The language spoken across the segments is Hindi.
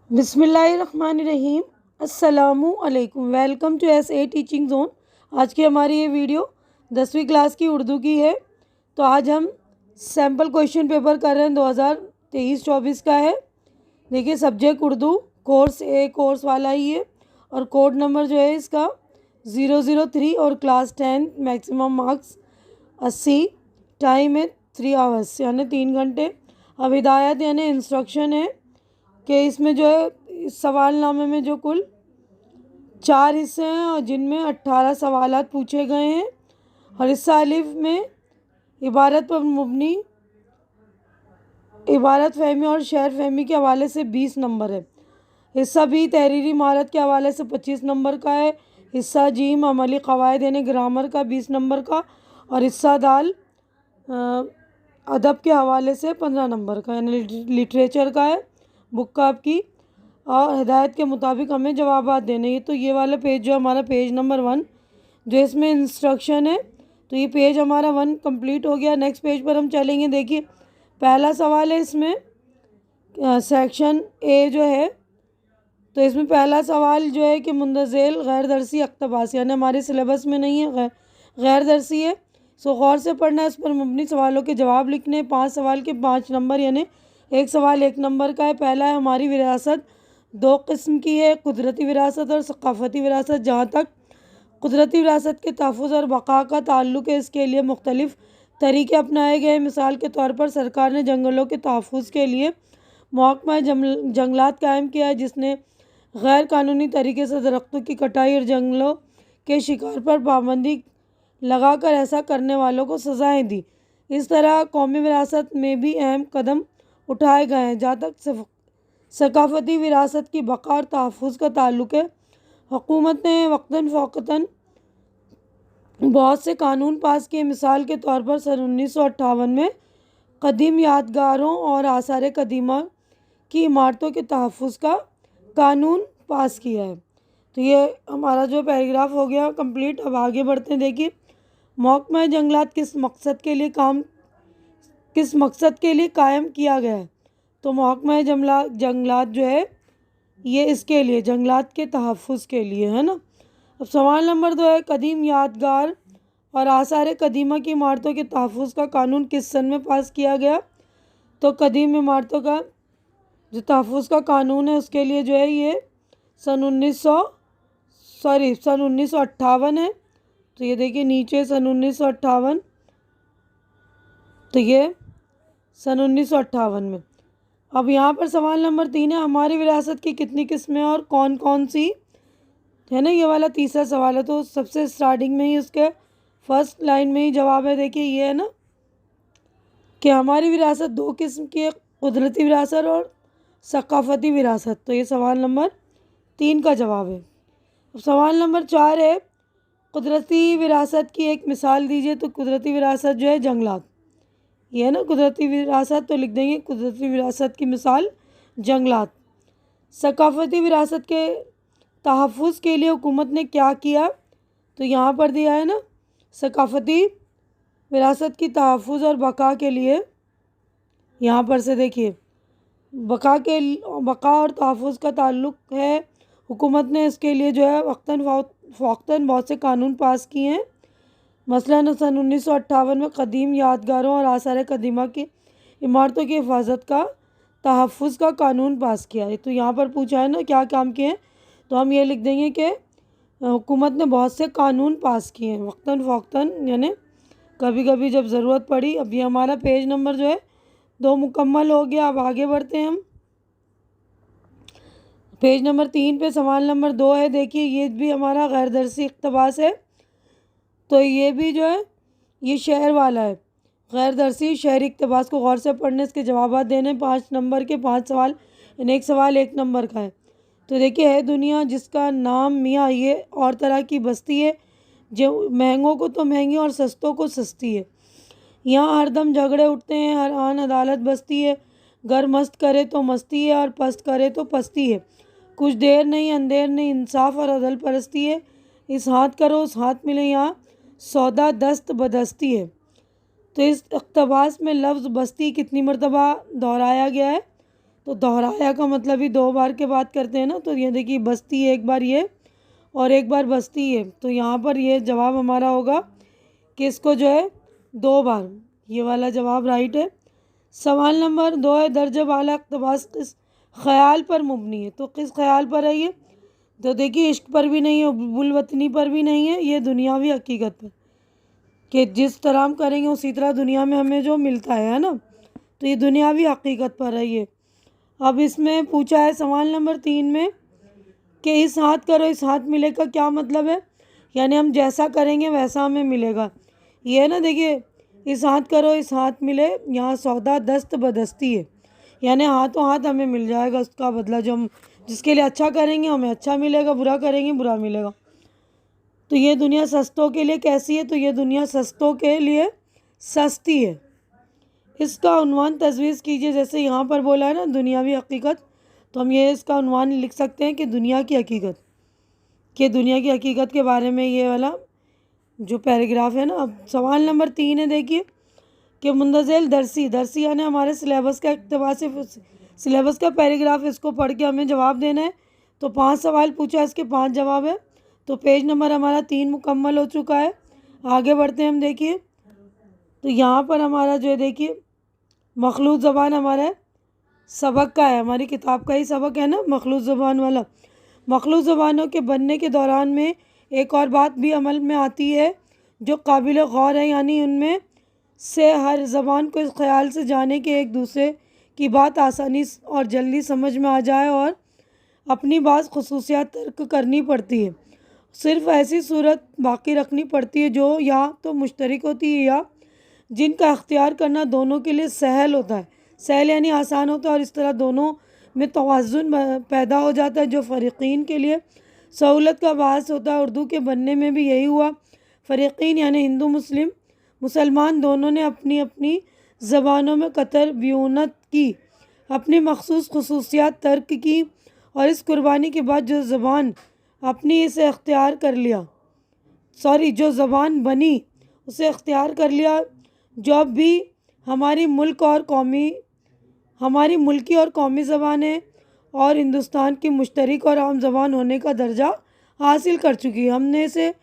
बिस्मिल्लाहिर्रहमानिर्रहीम। अस्सलामु अलैकुम। Welcome to SA teaching zone. आज की हमारी ये वीडियो 10वीं क्लास की उर्दू की है। तो आज हम सैम्पल क्वेश्चन पेपर कर रहे हैं 2023-24 का है। देखिए, सब्जेक्ट उर्दू, कोर्स ए कोर्स वाला ही है और कोड नंबर जो है इसका 003 और क्लास 10, मैक्सिमम मार्क्स 80, टाइम है 3 आवर्स यानी 3 घंटे। अब हिदायत यानी इंस्ट्रक्शन है कि इसमें जो है इस सवालनामे में जो कुल 4 हिस्से हैं और जिनमें 18 सवालात पूछे गए हैं और हिस्सा अलिफ में इबारत पर मुबनी इबारत फहमी और शेर फहमी के हवाले से 20 नंबर है। हिस्सा बी तहरीरी महारत के हवाले से 25 नंबर का है। हिस्सा जीम अमली क़वायद यानी ग्रामर का 20 नंबर का और हिस्सा दाल अदब के हवाले से 15 नंबर का यानी लिटरेचर का है, बुक का आपकी। और हिदायत के मुताबिक हमें जवाबात देने हैं। तो ये वाला पेज जो हमारा पेज नंबर 1 जो इसमें इंस्ट्रक्शन है, तो ये पेज हमारा 1 कंप्लीट हो गया। नेक्स्ट पेज पर हम चलेंगे। देखिए, पहला सवाल है इसमें सेक्शन ए जो है, तो इसमें पहला सवाल जो है कि मुंदज़ेल गैर दरसी अक़्तबास यानी हमारे सिलेबस में नहीं है, गैर दरसी है। सो गौर से पढ़ना, इस पर मुबनी सवालों के जवाब लिखने। 5 सवाल के 5 नंबर यानी एक सवाल 1 नंबर का है। पहला है हमारी विरासत 2 किस्म की है, कुदरती विरासत और सक़ाफ़ती विरासत। जहाँ तक कुदरती विरासत के तहफ़्फ़ुज़ और बक़ा का ताल्लुक़ है, इसके लिए मुख्तलिफ़ तरीक़े अपनाए गए। मिसाल के तौर पर सरकार ने जंगलों के तहफ़्फ़ुज़ के लिए महकमा जंगलात कायम किया है, जिसने गैर कानूनी तरीके से दरख्तों की कटाई और जंगलों के शिकार पर पाबंदी लगाकर ऐसा करने वालों को सज़ाएँ दी। इस तरह कौमी विरासत में भी अहम कदम उठाए गए हैं। जहाँ तक सक़ाफ़ती विरासत की बक़ा और तहफ़्फ़ुज़ का ताल्लुक़ है, हुकूमत ने वक्तन फ़ौक़तन बहुत से कानून पास किए। मिसाल के तौर पर सन 1958 में कदीम यादगारों और आसार कदीमा की इमारतों के तहफ़्फ़ुज़ का कानून पास किया है। तो ये हमारा जो पैराग्राफ हो गया कंप्लीट। अब आगे बढ़ते हैं। देखिए, महकमा जंगलात किस मकसद के लिए कायम किया गया है। तो महकमा जंगलात जो है ये इसके लिए जंगलात के तहफ़्फ़ुज़ के लिए है ना। अब सवाल नंबर 2 है, कदीम यादगार और आसार कदीमा की इमारतों के तहफ़्फ़ुज़ का कानून किस सन में पास किया गया। तो कदीम इमारतों का जो तहफ़्फ़ुज़ का कानून है उसके लिए जो है ये सन 1958 है। तो ये देखिए नीचे सन 1958, तो ये सन 1958 में। अब यहाँ पर सवाल नंबर 3 है, हमारी विरासत की कितनी किस्में और कौन कौन सी है ना। ये वाला तीसरा सवाल है। तो सबसे स्टार्टिंग में ही उसके फर्स्ट लाइन में ही जवाब है। देखिए, ये है ना कि हमारी विरासत 2 किस्म की है, कुदरती विरासत और सक़ाफ़ती विरासत। तो ये सवाल नंबर 3 का जवाब है। अब सवाल नंबर 4 है, कुदरती विरासत की एक मिसाल दीजिए। तो कुदरती विरासत जो है जंगलात, ये है ना कुदरती विरासत, तो लिख देंगे कुदरती विरासत की मिसाल जंगलात। सक़ाफ़ती विरासत के तहफ़्फ़ुज़ के लिए हुकूमत ने क्या किया। तो यहाँ पर दिया है ना, सक़ाफ़ती विरासत की तहफ़्फ़ुज़ और बक़ा के लिए, यहाँ पर से देखिए बक़ा और तहफ़्फ़ुज़ का ताल्लुक़ है। हुकूमत ने इसके लिए जो है वक्तन फ़ौक़तन बहुत से कानून पास किए हैं। मसलन सन 1958 में कदीम यादगारों और आसार कदीमा की इमारतों की हिफाजत का तहफ़्फ़ुज़ का कानून पास किया है। तो यहाँ पर पूछा है ना क्या काम किए हैं, तो हम ये लिख देंगे कि हुकूमत ने बहुत से कानून पास किए हैं वक्तन फ़ौक़तन यानी कभी कभी जब ज़रूरत पड़ी। अब ये हमारा पेज नंबर जो है 2 मुकम्मल हो गया। अब आगे बढ़ते हैं हम पेज नंबर 3 पे। सवाल नंबर 2 है, देखिए ये भी हमारा गैर दरसी इक़्तिबास है। तो ये भी जो है ये शहर वाला है, गैर दरसी शहरी इक़्तिबास को गौर से पढ़ने, इसके जवाब देने। 5 नंबर के 5 सवाल यानी एक सवाल 1 नंबर का है। तो देखिए, है दुनिया जिसका नाम मियाँ, ये और तरह की बस्ती है जो महंगों को तो महंगी और सस्तों को सस्ती है। यहाँ हरदम झगड़े उठते हैं, हर आन अदालत बसती है। घर मस्त करे तो मस्ती है और पस्त करे तो पस्ती है। कुछ देर नहीं अंधेर नहीं, इंसाफ और अदल परस्ती है। इस हाथ करो उस हाथ मिले, यहाँ सौदा दस्त बदस्ती है। तो इस इक़्तिबास में लफ्ज़ बस्ती कितनी मरतबा दोहराया गया है। तो दोहराया का मतलब ही 2 बार के बात करते हैं ना। तो ये देखिए बस्ती है, एक बार ये और एक बार बस्ती है। तो यहाँ पर ये जवाब हमारा होगा कि इसको जो है 2 बार, ये वाला जवाब राइट है। सवाल नंबर 2 है, दर्ज वाला इक़्तिबास किस ख्याल पर मुबनी है? तो किस ख्याल पर है ये? तो देखिए इश्क पर भी नहीं है, बुलवतनी पर भी नहीं है, ये दुनियावी हकीकत पर, कि जिस तरह हम करेंगे उसी तरह दुनिया में हमें जो मिलता है ना। तो ये दुनियावी हकीकत पर है ये। अब इसमें पूछा है सवाल नंबर 3 में कि इस हाथ करो इस हाथ मिले का क्या मतलब है? यानी हम जैसा करेंगे वैसा हमें मिलेगा। ये है ना, देखिए इस हाथ करो इस हाथ मिले, यहाँ सौदा दस्त बदस्ती है, यानी हाथों हाथ हमें मिल जाएगा उसका बदला। जो हम जिसके लिए अच्छा करेंगे हमें अच्छा मिलेगा, बुरा करेंगे बुरा मिलेगा। तो ये दुनिया सस्तों के लिए कैसी है? तो ये दुनिया सस्तों के लिए सस्ती है। इसका उन्वान तजवीज़ कीजिए। जैसे यहाँ पर बोला है ना दुनियावी हकीकत, तो हम ये इसका उन्वान लिख सकते हैं कि दुनिया की हकीकत, कि दुनिया की हकीकत के बारे में ये वाला जो पैराग्राफ है ना। अब सवाल नंबर 3 है, देखिए कि मुंदज़िल दरसी, दरसी यानी हमारे सिलेबस का इक़्तिबास से सिलेबस का पैराग्राफ, इसको पढ़ के हमें जवाब देना है। तो 5 सवाल पूछा, इसके 5 जवाब है। तो पेज नंबर हमारा 3 मुकम्मल हो चुका है। आगे बढ़ते हैं हम। देखिए तो यहाँ पर हमारा जो है देखिए मखलूत ज़बान हमारा सबक का है, हमारी किताब का ही सबक है ना मखलूत ज़बान वाला। मखलूत ज़बानों के बनने के दौरान में एक और बात भी अमल में आती है जो काबिल गौर है, यानी उनमें से हर ज़बान को इस ख्याल से जाने के एक दूसरे की बात आसानी और जल्दी समझ में आ जाए और अपनी बात खुसूसियात तर्क करनी पड़ती है। सिर्फ़ ऐसी सूरत बाकी रखनी पड़ती है जो या तो मुश्तरक होती है या जिनका अख्तियार करना दोनों के लिए सहल होता है। सहल यानी आसान होता है, और इस तरह दोनों में तवाज़ुन पैदा हो जाता है जो फ़रीक़ीन के लिए सहूलत का बायस होता है। उर्दू के बनने में भी यही हुआ। फ़रीक़ीन यानी हिंदू मुस्लिम मुसलमान दोनों ने अपनी अपनी ज़बानों में कतर ब्यूनत की, अपनी मखसूस खुसूसियात तर्क की, और इस कुर्बानी के बाद जो ज़बान अपनी इसे अख्तियार कर लिया, जो ज़बान बनी उसे अख्तियार कर लिया। जो अब भी हमारी मुल्की और कौमी ज़बान है और हिंदुस्तान की मुश्तरक और आम ज़बान होने का दर्जा हासिल कर चुकी है। हमने इसे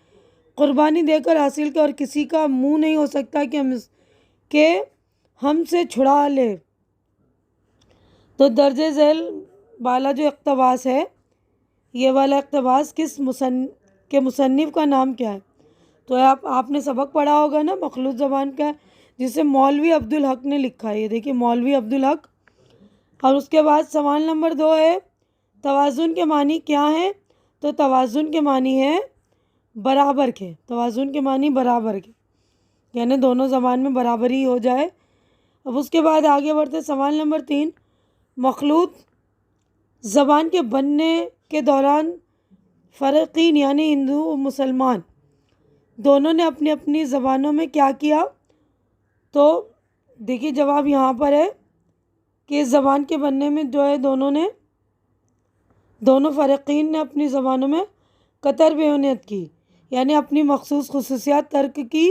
कुर्बानी देकर हासिल किया और किसी का मुँह नहीं हो सकता कि हमसे छुड़ा ले। तो दर्जे झैल वाला जो इक़्तिबास है, ये वाला इक़्तिबास के मुसन्निफ़ का नाम क्या है? तो आपने सबक पढ़ा होगा ना मखलूत ज़बान का, जिसे मौलवी अब्दुल हक ने लिखा है। ये देखिए मौलवी अब्दुल हक। और उसके बाद सवाल नंबर 2 है, तवाज़ुन के मानी क्या हैं? तो तवाज़ुन के मानी है बराबर के। तवाज़ुन के मानी बराबर के, यानी दोनों ज़बान में बराबरी हो जाए। अब उसके बाद आगे बढ़ते सवाल नंबर 3, मखलूत ज़बान के बनने के दौरान फ़रीक़ीन यानी हिंदू और मुसलमान दोनों ने अपनी अपनी ज़बानों में क्या किया? तो देखिए जवाब यहाँ पर है कि इस ज़बान के बनने में जो है दोनों फ़रीक़ीन ने अपनी ज़बानों में कतर बेउनियत की, यानी अपनी मखसूस खुसूसियात तर्क की,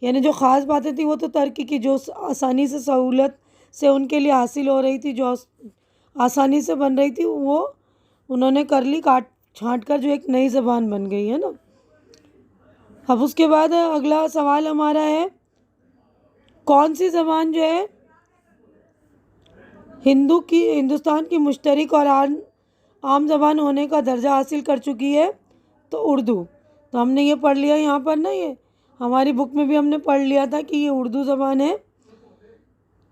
यानी जो ख़ास बातें थी वो तो तर्क की, जो आसानी से सहूलत से उनके लिए हासिल हो रही थी, जो आसानी से बन रही थी, वो उन्होंने कर ली, काट छाँट कर जो एक नई ज़बान बन गई है ना। अब उसके बाद अगला सवाल हमारा है, कौन सी ज़बान जो है हिंदुस्तान की मुश्तरक और आम ज़बान होने का दर्जा हासिल कर चुकी है? तो उर्दू। तो हमने ये पढ़ लिया यहाँ पर ना, ये हमारी बुक में भी हमने पढ़ लिया था कि ये उर्दू ज़बान है।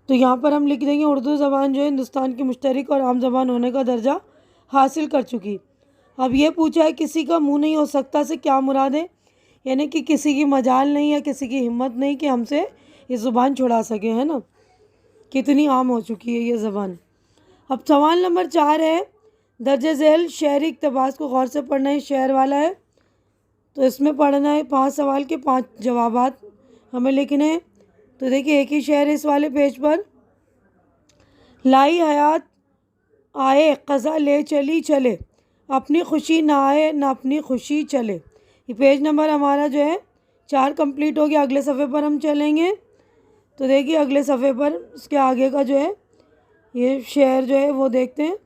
तो यहाँ पर हम लिख देंगे उर्दू ज़बान जो है हिंदुस्तान की मुश्तरक और आम ज़बान होने का दर्जा हासिल कर चुकी। अब ये पूछा है किसी का मुँह नहीं हो सकता से क्या मुराद है? यानी कि किसी की मजाल नहीं या किसी की हिम्मत नहीं कि हमसे ये ज़ुबान छुड़ा सके, है ना। कितनी आम हो चुकी है ये ज़बान। अब सवाल नंबर 4 है, दर्ज झैल शहरी इक़्तिबास को गौर से पढ़ना है, शहर वाला है। तो इसमें पढ़ना है 5 सवाल के 5 जवाबात हमें लिखने हैं। तो देखिए एक ही शहर है इस वाले पेज पर। लाई हयात आए क़ज़ा ले चली चले, अपनी खुशी ना आए ना अपनी खुशी चले। ये पेज नंबर हमारा जो है 4 कंप्लीट हो गया। अगले सफ़े पर हम चलेंगे। तो देखिए अगले सफ़े पर उसके आगे का जो है ये शेर जो है वो देखते हैं।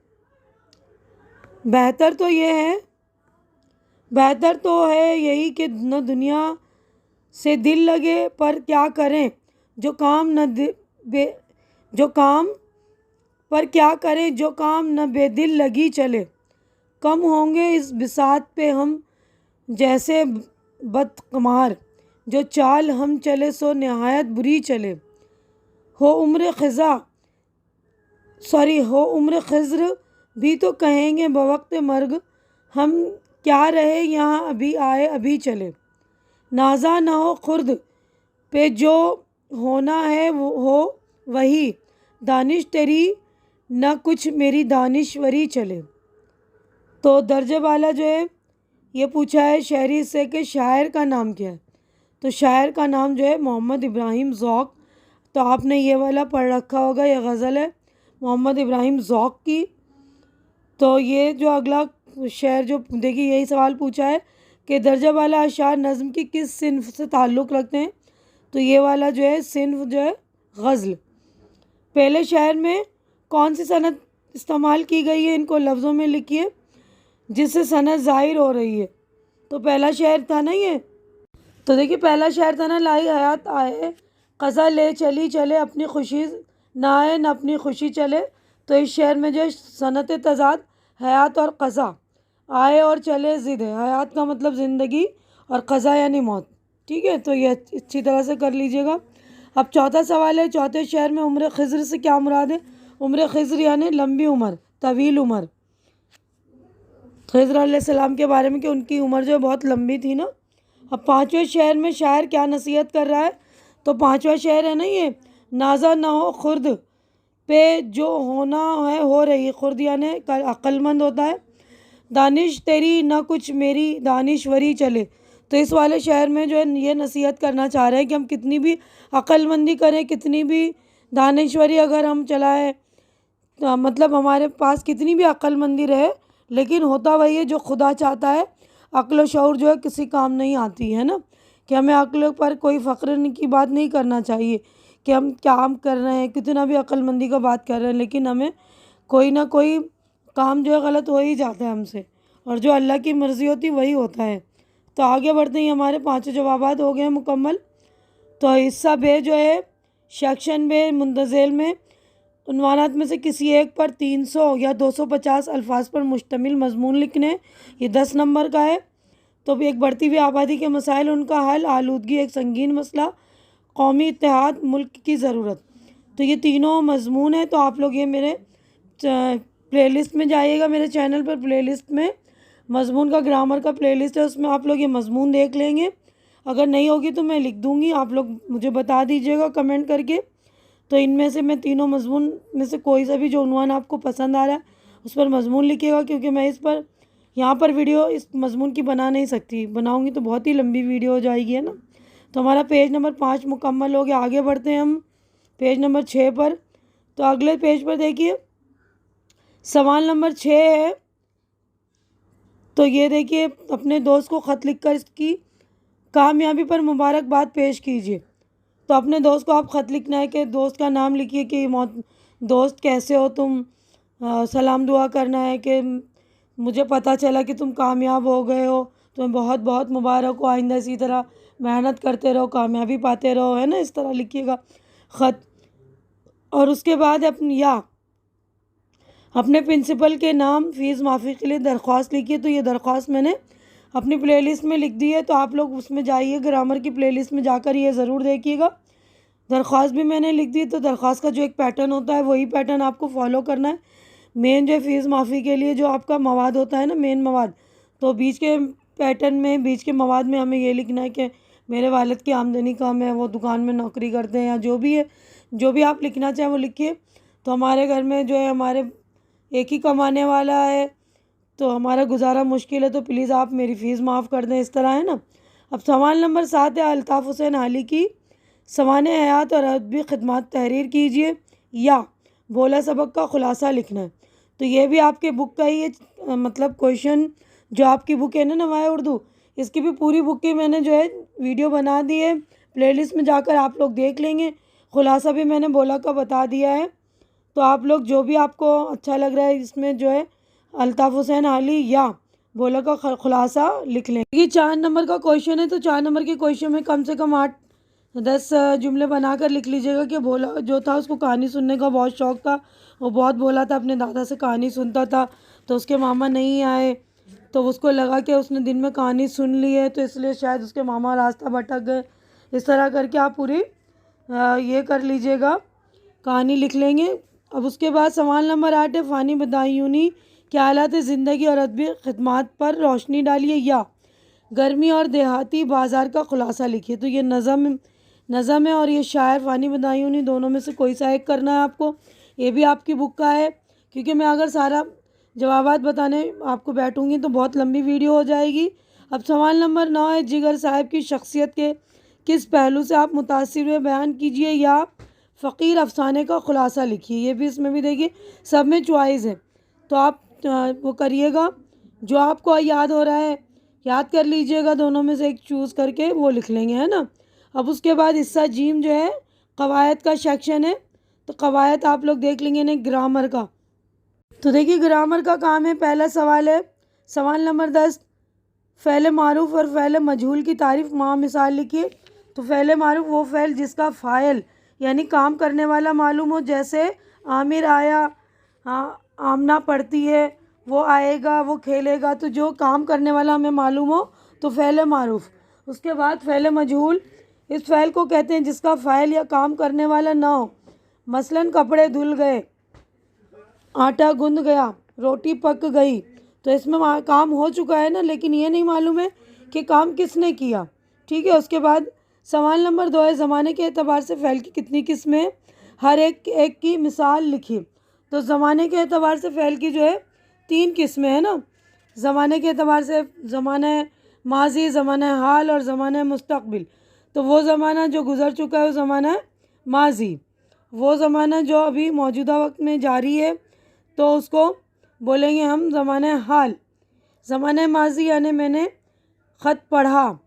बेहतर तो ये है, बेहतर तो है यही कि न दुनिया से दिल लगे, पर क्या करें जो काम न जो काम पर क्या करें जो काम न बेदिल लगी चले। कम होंगे इस बिसात पे हम जैसे बदकमार, जो चाल हम चले सो नहायत बुरी चले। हो उम्र खिज़्र भी तो कहेंगे बवक्त मर्ग, हम क्या रहे यहाँ अभी आए अभी चले। नाजा न हो खुर्द पे जो होना है वो हो वही, दानिश तेरी न कुछ मेरी दानिश्वरी चले। तो दर्जे वाला जो है ये पूछा है शायरी से कि शायर का नाम क्या है। तो शायर का नाम जो है मोहम्मद इब्राहिम ज़ौक़। तो आपने ये वाला पढ़ रखा होगा, ये गज़ल है मोहम्मद इब्राहिम ज़ौक़ की। तो ये जो अगला शेर जो देखिए यही सवाल पूछा है कि दर्जा वाला अशार नज़्म की किस सिन्फ से ताल्लुक़ रखते हैं। तो ये वाला जो है सिन्फ जो है गज़ल। पहले शेर में कौन सी सनद इस्तेमाल की गई है, इनको लफ्ज़ों में लिखिए जिससे सनद ज़ाहिर हो रही है। तो पहला शेर था ना ये, तो देखिए पहला शेर था ना, लाई हयात आए क़ज़ा ले चली चले, अपनी खुशी ना आए न अपनी खुशी चले। तो इस शेर में जो है सनत तज़ाद हयात और क़ज़ा, आए और चले ज़िद है। हयात का मतलब ज़िंदगी और क़ज़ा यानी मौत। ठीक है, तो ये अच्छी तरह से कर लीजिएगा। अब चौथा सवाल है, चौथे शेर में उम्र खिज़्र से क्या मुराद है। उम्र खिज़्र यानी लंबी उम्र, तवील उम्र। खिज़्र अलैहिस्सलाम के बारे में कि उनकी उम्र जो बहुत लंबी थी ना। अब पाँचवें शेर में शायर क्या नसीहत कर रहा है। तो पाँचवा शेर है ना ये, नाजा ना हो खुर्द पे जो होना है हो रही। खुर्द यानी अक्लमंद होता है। दानिश तेरी ना कुछ मेरी दानिश्वरी चले। तो इस वाले शहर में जो है ये नसीहत करना चाह रहे हैं कि हम कितनी भी अक्लमंदी करें, कितनी भी दानिश्वरी अगर हम चलाएं, तो मतलब हमारे पास कितनी भी अक्लमंदी रहे, लेकिन होता वही है जो खुदा चाहता है। अक्ल व शऊर जो है किसी काम नहीं आती है ना, कि हमें अक्ल पर कोई फ़ख्र की बात नहीं करना चाहिए कि हम काम कर रहे हैं, कितना भी अक्लमंदी का बात कर रहे हैं, लेकिन हमें कोई ना कोई काम जो है गलत हो ही जाता है हमसे, और जो अल्लाह की मर्ज़ी होती वही होता है। तो आगे बढ़ते ही हमारे पाँचों जवाबात हो गए हैं मुकम्मल। तो हिस्सा बे जो है सेक्शन बे मुंतज़िल में उन्वानात में से किसी एक पर 300 या 250 अल्फाज पर मुश्तमिल मजमून लिखने। ये 10 नंबर का है। तो एक बढ़ती हुई आबादी के मसाइल, उनका हल, आलूदगी एक संगीन मसला, कौमी इत्तेहाद, मुल्क की ज़रूरत। तो ये तीनों मजमून है। तो आप लोग ये मेरे प्लेलिस्ट में जाइएगा, मेरे चैनल पर प्लेलिस्ट में मजमून का ग्रामर का प्लेलिस्ट है, उसमें आप लोग ये मजमून देख लेंगे। अगर नहीं होगी तो मैं लिख दूँगी, आप लोग मुझे बता दीजिएगा कमेंट करके। तो इनमें से मैं तीनों मजमून में से कोई सा भी जो उन्वान आपको पसंद आ रहा है उस पर मजमून लिखिएगा, क्योंकि मैं इस पर यहाँ पर वीडियो इस मजमून की बना नहीं सकती, बनाऊँगी तो बहुत ही लंबी वीडियो हो जाएगी, है ना। तो हमारा पेज नंबर 5 मुकम्मल हो गया। आगे बढ़ते हैं हम पेज नंबर 6 पर। तो अगले पेज पर देखिए सवाल नंबर 6 है। तो ये देखिए, अपने दोस्त को ख़त लिखकर इसकी कामयाबी पर मुबारकबाद पेश कीजिए। तो अपने दोस्त को आप ख़त लिखना है कि दोस्त का नाम लिखिए कि दोस्त कैसे हो तुम, सलाम दुआ करना है कि मुझे पता चला कि तुम कामयाब हो गए हो, तुम्हें बहुत बहुत मुबारक हो, आइंदा इसी तरह मेहनत करते रहो, कामयाबी पाते रहो, है ना। इस तरह लिखिएगा ख़त। और उसके बाद अपने प्रिंसिपल के नाम फ़ीस माफ़ी के लिए दरख्वास्त लिखिए। तो ये दरख्वास्त मैंने अपनी प्लेलिस्ट में लिख दी है, तो आप लोग उसमें जाइए, ग्रामर की प्लेलिस्ट में जाकर ये ज़रूर देखिएगा। दरख्वास्त भी मैंने लिख दी। तो दरख्वास्त का जो एक पैटर्न होता है वही पैटर्न आपको फॉलो करना है। मेन जो है फ़ीस माफ़ी के लिए जो आपका मवाद होता है ना, मेन मवाद, तो बीच के पैटर्न में, बीच के मवाद में हमें ये लिखना है कि मेरे वालिद की आमदनी कम है, वो दुकान में नौकरी करते हैं, या जो भी है, जो भी आप लिखना चाहें वो लिखिए। तो हमारे घर में जो है हमारे एक ही कमाने वाला है, तो हमारा गुजारा मुश्किल है, तो प्लीज़ आप मेरी फ़ीस माफ़ कर दें, इस तरह, है ना। अब सवाल नंबर 7 है, अल्ताफ़ हुसैन हाली की सवाने हयात और अदबी खिदमत तहरीर कीजिए या बोला सबक का ख़ुलासा लिखना है। तो ये भी आपके बुक का ही है, मतलब क्वेश्चन जो आपकी बुक है ना नवाए उर्दू, इसकी भी पूरी बुक की मैंने जो है वीडियो बना दी है, प्लेलिस्ट में जाकर आप लोग देख लेंगे। ख़ुलासा भी मैंने बोला का बता दिया है। तो आप लोग जो भी आपको अच्छा लग रहा है इसमें जो है अल्ताफ़ हुसैन अली या बोला का खुलासा लिख लें। ये 4 नंबर का क्वेश्चन है, तो 4 नंबर के क्वेश्चन में कम से कम 8-10 जुमले बनाकर लिख लीजिएगा कि भोला जो था उसको कहानी सुनने का बहुत शौक़ था, वो बहुत भोला था, अपने दादा से कहानी सुनता था। तो उसके मामा नहीं आए तो उसको लगा कि उसने दिन में कहानी सुन ली है, तो इसलिए शायद उसके मामा रास्ता भटक गए। इस तरह करके आप पूरी ये कर लीजिएगा, कहानी लिख लेंगे। अब उसके बाद सवाल नंबर 8 है, फ़ानी बदायूनी के हालात ज़िंदगी और अदबी खिदमात पर रोशनी डालिए या गर्मी और देहाती बाज़ार का खुलासा लिखिए। तो ये नज़म है और ये शायर फ़ानी बदायूनी, दोनों में से कोई सा एक करना है आपको। ये भी आपकी बुक का है, क्योंकि मैं अगर सारा जवाबात बताने आपको बैठूंगी तो बहुत लंबी वीडियो हो जाएगी। अब सवाल नंबर 9 है, जिगर साहब की शख्सियत के किस पहलू से आप मुतासिर हुए बयान कीजिए या फ़कीर अफसाने का खुलासा लिखिए। ये भी इसमें भी देखिए सब में चॉइस है, तो आप वो करिएगा जो आपको याद हो रहा है, याद कर लीजिएगा, दोनों में से एक चूज़ करके वो लिख लेंगे, है ना। अब उसके बाद हिस्सा जीम जो है कवायद का सेक्शन है, तो कवायद आप लोग देख लेंगे ना ग्रामर का। तो देखिए ग्रामर का काम है, पहला सवाल है सवाल नंबर 10, फ़ैल मारूफ़ और फ़ैल मजहूल की तारीफ़ माँ मिसाल लिखिए। तो फ़ैल मारूफ़ वो फ़ैल जिसका फ़ाइल यानी काम करने वाला मालूम हो, जैसे आमिर आया, आमना पढ़ती है, वो आएगा, वो खेलेगा, तो जो काम करने वाला हमें मालूम हो तो फ़ैल मारूफ़। उसके बाद फ़ैल मजहूल, इस फ़ैल को कहते हैं जिसका फ़ाइल या काम करने वाला ना हो। मसलन कपड़े धुल गए, आटा गूंद गया, रोटी पक गई, तो इसमें काम हो चुका है ना, लेकिन ये नहीं मालूम है कि काम किसने किया। ठीक है। उसके बाद सवाल नंबर 2 है, ज़माने के एतबार से फ़ैल की कितनी किस्में, हर एक की मिसाल लिखिए। तो ज़माने के एतबार से फ़ैल की जो है 3 किस्में हैं ना। ज़माने के एतबार से ज़माना माजी, ज़माना हाल और ज़माना मुस्तक़बिल। तो वो ज़माना जो गुज़र चुका है वो ज़माना माजी, वो ज़माना जो अभी मौजूदा वक्त में जारी है तो उसको बोलेंगे हम ज़माना हाल। ज़माना माजी यानी मैंने ख़त पढ़ा,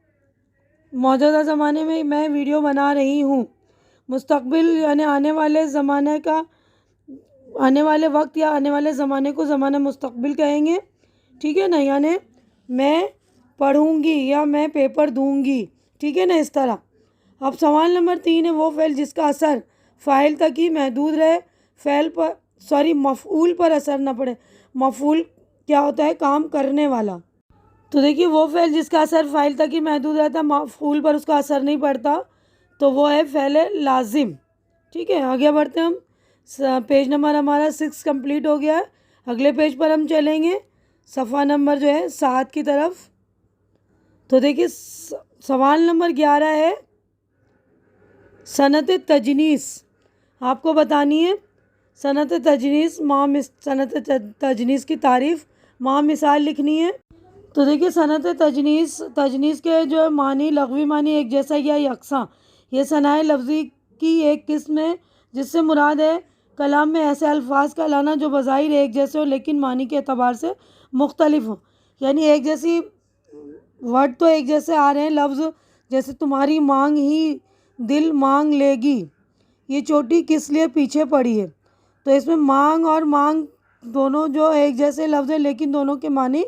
मौजूदा ज़माने में मैं वीडियो बना रही हूँ। मुस्तक़बिल यानी आने वाले ज़माने का, आने वाले वक्त या आने वाले ज़माने को ज़माना मुस्तक़बिल कहेंगे। ठीक है ना, यानी मैं पढ़ूँगी या मैं पेपर दूँगी। ठीक है ना, इस तरह। अब सवाल नंबर 3 है, वो फ़ेल जिसका असर फ़ाइल तक ही महदूद रहे, फ़ेल पर मफ़ऊल पर असर न पड़े। मफ़ऊल क्या होता है, काम करने वाला। तो देखिए वो फ़ेल जिसका असर फ़ाइल तक ही महदूद रहता, मफ़ऊल पर उसका असर नहीं पड़ता, तो वो है फ़ेल लाजिम। ठीक है, आगे बढ़ते हैं हम। पेज नंबर हमारा 6 कंप्लीट हो गया है। अगले पेज पर हम चलेंगे, सफ़ा नंबर जो है 7 की तरफ। तो देखिए सवाल नंबर 11 है, सनत तजनीस आपको बतानी है। सनत तजनीस सनत तजनीस की तारीफ़ माँ मिसाल लिखनी है। तो देखिए सनत तजनीस के जो मानी लग़वी मानी एक जैसा या यकसा, ये सनाए लफ्ज़ी की एक किस्म है जिससे मुराद है कलाम में ऐसे अल्फाज का लाना जो बज़ाहिर एक जैसे हो लेकिन मानी के एतबार से मुख्तलिफ हो। यानी एक जैसी वर्ड तो एक जैसे आ रहे हैं लफ्ज़, जैसे तुम्हारी मांग ही दिल मांग लेगी, ये चोटी किस लिए पीछे पड़ी है। तो इसमें मांग और मांग दोनों जो एक जैसे लफ्ज़ है लेकिन दोनों के मानी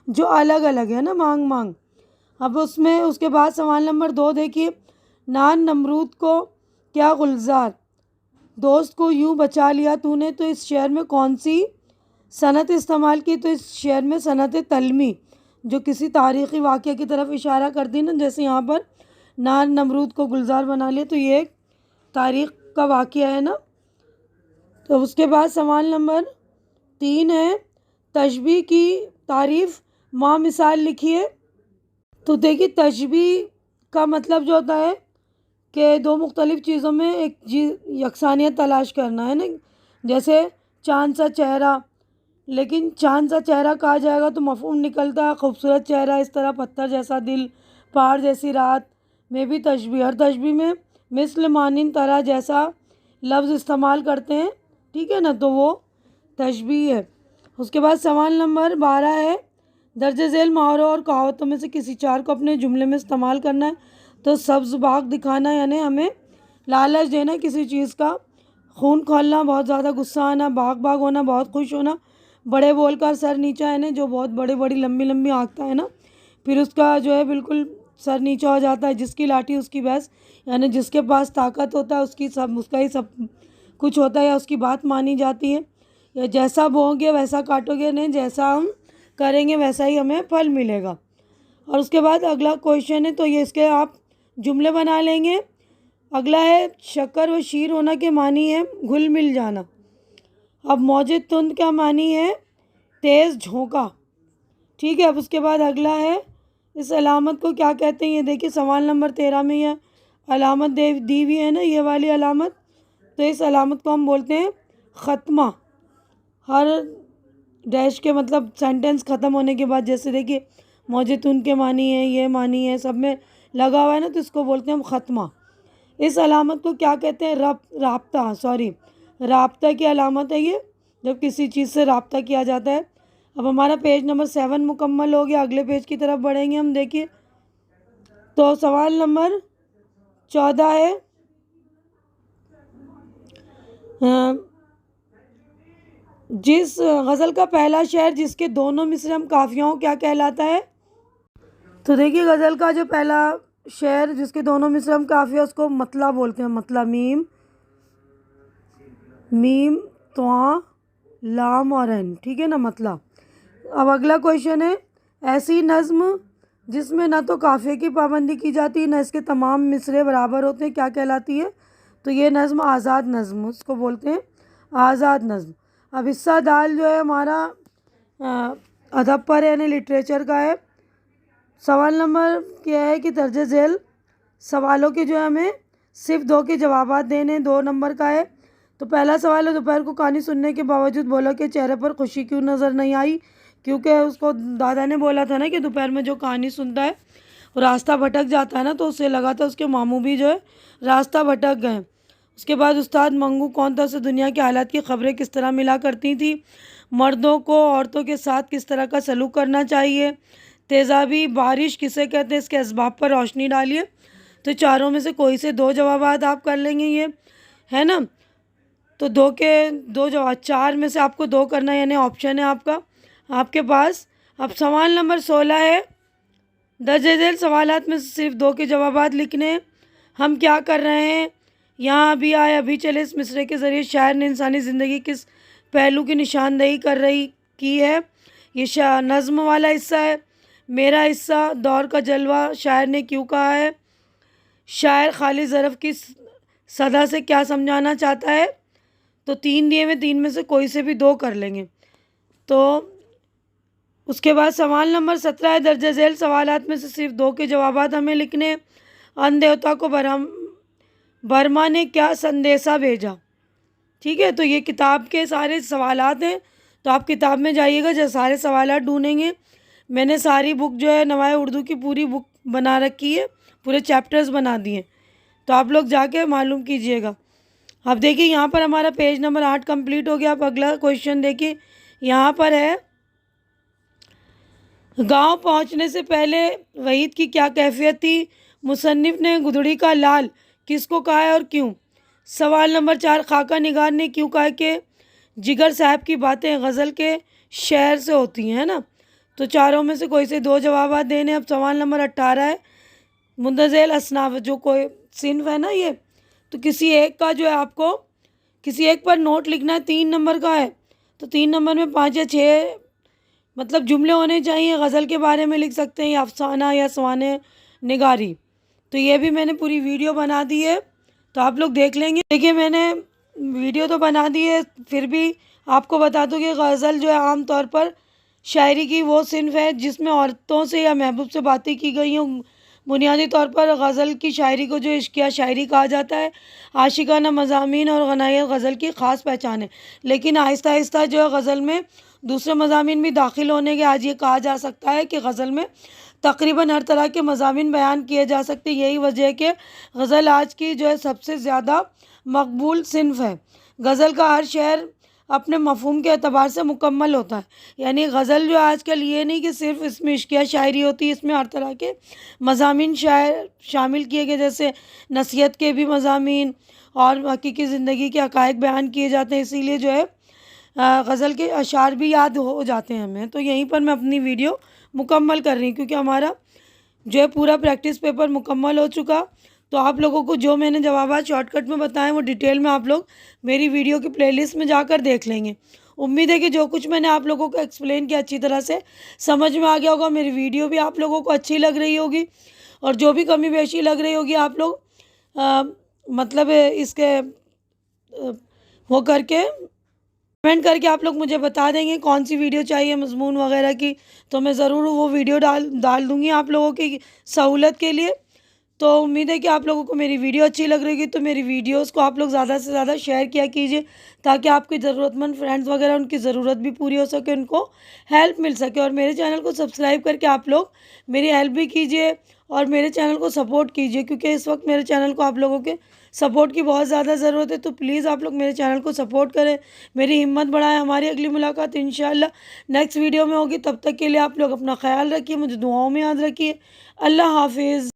जो अलग अलग है ना, मांग। अब उसमें उसके बाद सवाल नंबर 2 देखिए, नान नमरूद को क्या गुलजार, दोस्त को यूँ बचा लिया तूने, तो इस शेर में कौन सी सनत इस्तेमाल की। तो इस शेर में सनत तलमी, जो किसी तारीख़ी वाक़े की तरफ इशारा करती ना, जैसे यहाँ पर नान नमरूद को गुलजार बना लिया, तो ये एक तारीख़ का वाक़या है ना। तो उसके बाद सवाल नंबर 3 है, तशबीह की तारीफ़ माँ मिसाल लिखिए। तो देखिए तशबीह का मतलब जो होता है कि दो मुख्तलिफ़ चीज़ों में एक यकसानियत तलाश करना है ना। जैसे चाँद सा चेहरा, लेकिन चाँद सा चेहरा कहा जाएगा तो मफ़हूम निकलता है खूबसूरत चेहरा, इस तरह पत्थर जैसा दिल, पहाड़ जैसी रात में भी तशबीह। हर तशबीह में मिस्ल मानिन तरह जैसा लफ्ज़ इस्तेमाल करते हैं। ठीक है ना, तो वो तशबीह है। उसके बाद सवाल नंबर 12 है, दर्ज झेल मुहावरों और कहावतों में से किसी 4 को अपने जुमले में इस्तेमाल करना है। तो सब्ज़ बाग दिखाना यानी हमें लालच देना किसी चीज़ का, खून खौलना, बहुत ज़्यादा गुस्सा आना, भाग भाग होना, बहुत खुश होना, बड़े बोलकर सर नीचा है ना, जो बहुत बड़ी बड़ी लंबी लंबी आँखता है ना, फिर उसका जो है बिल्कुल सर नीचा हो जाता है। जिसकी लाठी उसकी भैंस, यानी जिसके पास ताकत होता है उसकी सब, उसका ही सब कुछ होता है, या उसकी बात मानी जाती है। या जैसा बोओगे वैसा काटोगे, नहीं जैसा हम करेंगे वैसा ही हमें फल मिलेगा। और उसके बाद अगला क्वेश्चन है, तो ये इसके आप जुमले बना लेंगे। अगला है शक्कर व शीर होना के मानी है घुल मिल जाना। अब मौजे तुंद क्या मानी है? तेज़ झोंका। ठीक है। अब उसके बाद अगला है, इस अलामत को क्या कहते हैं? ये देखिए सवाल नंबर 13 में यह अलामत दी हुई है ना, ये वाली अलामत, तो इस अलामत को हम बोलते हैं ख़त्मा। हर डैश के मतलब सेंटेंस ख़त्म होने के बाद, जैसे देखिए मौजूद उनके मानी है, ये मानी है, सब में लगा हुआ है ना, तो इसको बोलते हैं हम ख़त्मा। इस अलामत को क्या कहते हैं? राब्ता की अलामत है ये, जब किसी चीज़ से राब्ता किया जाता है। अब हमारा पेज नंबर 7 मुकम्मल हो गया। अगले पेज की तरफ बढ़ेंगे हम। देखिए तो सवाल नंबर 14 है, जिस गज़ल का पहला शेर जिसके दोनों मिसरम काफिया हो क्या कहलाता है? तो देखिए गज़ल का जो पहला शेर जिसके दोनों मिसरम काफिया, उसको मतला बोलते हैं। मतला, मीम मीम त्वा लाम और एन, ठीक है ना, मतला। अब अगला क्वेश्चन है, ऐसी नज़्म जिसमें ना तो काफ़िए की पाबंदी की जाती है, ना इसके तमाम मिसरे बराबर होते हैं, क्या कहलाती है? तो ये नज़्म आज़ाद नज़्म, उसको बोलते हैं आज़ाद नज़्म। अब हिस्सा दाल जो है हमारा अदब पर है, यानी लिटरेचर का है। सवाल नंबर क्या है कि दर्ज झेल सवालों के जो है हमें सिर्फ 2 के जवाब देने, 2 नंबर का है। तो पहला सवाल है, दोपहर को कहानी सुनने के बावजूद बोला कि चेहरे पर खुशी क्यों नज़र नहीं आई? क्योंकि उसको दादा ने बोला था ना कि दोपहर में जो कहानी सुनता है वो रास्ता भटक जाता है ना, तो उससे लगा था उसके मामू भी जो है रास्ता भटक गए। उसके बाद उस्ताद मंगू कौन था, उसे दुनिया के हालात की खबरें किस तरह मिला करती थी, मर्दों को औरतों के साथ किस तरह का सलूक करना चाहिए, तेज़ाबी बारिश किसे कहते हैं, इसके असबाब पर रोशनी डालिए। तो चारों में से कोई से 2 जवाब आप कर लेंगे, ये है ना। तो 2 के 2 जवाब, 4 में से आपको 2 करना है, यानी ऑप्शन है आपके पास। अब सवाल नंबर 16 है, दर्ज झेल सवालात में से सिर्फ 2 के जवाब लिखने हैं। हम क्या कर रहे हैं? यहाँ अभी आए अभी चले, इस मिसरे के ज़रिए शायर ने इंसानी ज़िंदगी किस पहलू की निशानदेही की है? ये नज़्म वाला हिस्सा है। मेरा हिस्सा, दौर का जलवा, शायर ने क्यों कहा है, शायर खाली ज़रफ़ की सदा से क्या समझाना चाहता है? तो 3 दिए हुए, 3 में से कोई से भी 2 कर लेंगे। तो उसके बाद सवाल नंबर 17 है, दर्ज झेल सवालात में से सिर्फ 2 के जवाब हमें लिखने। अन देवता को बर्मा ने क्या संदेशा भेजा? ठीक है। तो ये किताब के सारे सवालात हैं, तो आप किताब में जाइएगा, जो सारे सवालात ढूंढेंगे। मैंने सारी बुक जो है नवाए उर्दू की पूरी बुक बना रखी है, पूरे चैप्टर्स बना दिए, तो आप लोग जाके मालूम कीजिएगा। अब देखिए यहाँ पर हमारा पेज नंबर 8 कंप्लीट हो गया। अब अगला क्वेश्चन देखिए, यहाँ पर है, गांव पहुँचने से पहले वहीद की क्या कैफियत थी? मुसन्निफ़ ने गुदड़ी का लाल किसको कहा है और क्यों? सवाल नंबर 4, खाका निगार ने क्यों कहा कि जिगर साहब की बातें गज़ल के शेर से होती हैं, है ना। तो चारों में से कोई से 2 जवाब देने। अब सवाल नंबर 18 है, मुंदज़ेल असनाफ, जो कोई सिन्फ है ना ये, तो किसी एक का जो है आपको किसी एक पर नोट लिखना है, 3 नंबर का है। तो 3 नंबर में 5 या 6 मतलब जुमले होने चाहिए, गज़ल के बारे में लिख सकते हैं, या अफसाना या सवाने निगारी। तो ये भी मैंने पूरी वीडियो बना दी है, तो आप लोग देख लेंगे। देखिए मैंने वीडियो तो बना दी है, फिर भी आपको बता दूँ कि गज़ल जो है आम तौर पर शायरी की वो सिन्फ है जिसमें औरतों से या महबूब से बातें की गई हों। बुनियादी तौर पर गज़ल की शायरी को जो इश्किया शायरी कहा जाता है। आशिकाना मज़ामीन और गनायत गज़ल की ख़ास पहचान है, लेकिन आहिस्ता आहिस्ता जो है गज़ल में दूसरे मज़ामीन भी दाखिल होने के आज ये कहा जा सकता है कि गज़ल में तकरीबन हर तरह के मज़ामीन बयान किए जा सकते हैं। यही वजह है कि गज़ल आज की जो है सबसे ज़्यादा मकबूल सिन्फ है। गज़ल का हर शेर अपने मफ़हूम के एतबार से मुकम्मल होता है। यानी गज़ल जो है आजकल ये नहीं कि सिर्फ़ इसमें इश्किया शायरी होती है, इसमें हर तरह के मज़ामीन शामिल किए गए, जैसे नसीहत के भी मज़ामीन और हकीकी ज़िंदगी के हक़ाइक़ बयान किए जाते हैं। इसीलिए जो है गज़ल के अशार भी याद हो जाते हैं हमें। तो यहीं पर मैं अपनी वीडियो मुकम्मल कर रही हूँ, क्योंकि हमारा जो है पूरा प्रैक्टिस पेपर मुकम्मल हो चुका। तो आप लोगों को जो मैंने जवाब शॉर्टकट में बताए वो डिटेल में आप लोग मेरी वीडियो की प्लेलिस्ट में जाकर देख लेंगे। उम्मीद है कि जो कुछ मैंने आप लोगों को एक्सप्लेन किया अच्छी तरह से समझ में आ गया होगा। मेरी वीडियो भी आप लोगों को अच्छी लग रही होगी, और जो भी कमी बेशी लग रही होगी आप लोग मतलब इसके वो करके कमेंट करके आप लोग मुझे बता देंगे कौन सी वीडियो चाहिए मज़मून वगैरह की, तो मैं ज़रूर वो वीडियो डाल दूँगी आप लोगों की सहूलत के लिए। तो उम्मीद है कि आप लोगों को मेरी वीडियो अच्छी लग रही होगी। तो मेरी वीडियोस को आप लोग ज़्यादा से ज़्यादा शेयर किया कीजिए, ताकि आपके ज़रूरतमंद फ्रेंड्स वगैरह उनकी ज़रूरत भी पूरी हो सके, उनको हेल्प मिल सके। और मेरे चैनल को सब्सक्राइब करके आप लोग मेरी हेल्प भी कीजिए और मेरे चैनल को सपोर्ट कीजिए, क्योंकि इस वक्त मेरे चैनल को आप लोगों के सपोर्ट की बहुत ज़्यादा ज़रूरत है। तो प्लीज़ आप लोग मेरे चैनल को सपोर्ट करें, मेरी हिम्मत बढ़ाएं। हमारी अगली मुलाकात इंशाल्लाह नेक्स्ट वीडियो में होगी। तब तक के लिए आप लोग अपना ख्याल रखिए, मुझे दुआओं में याद रखिए। अल्लाह हाफिज़।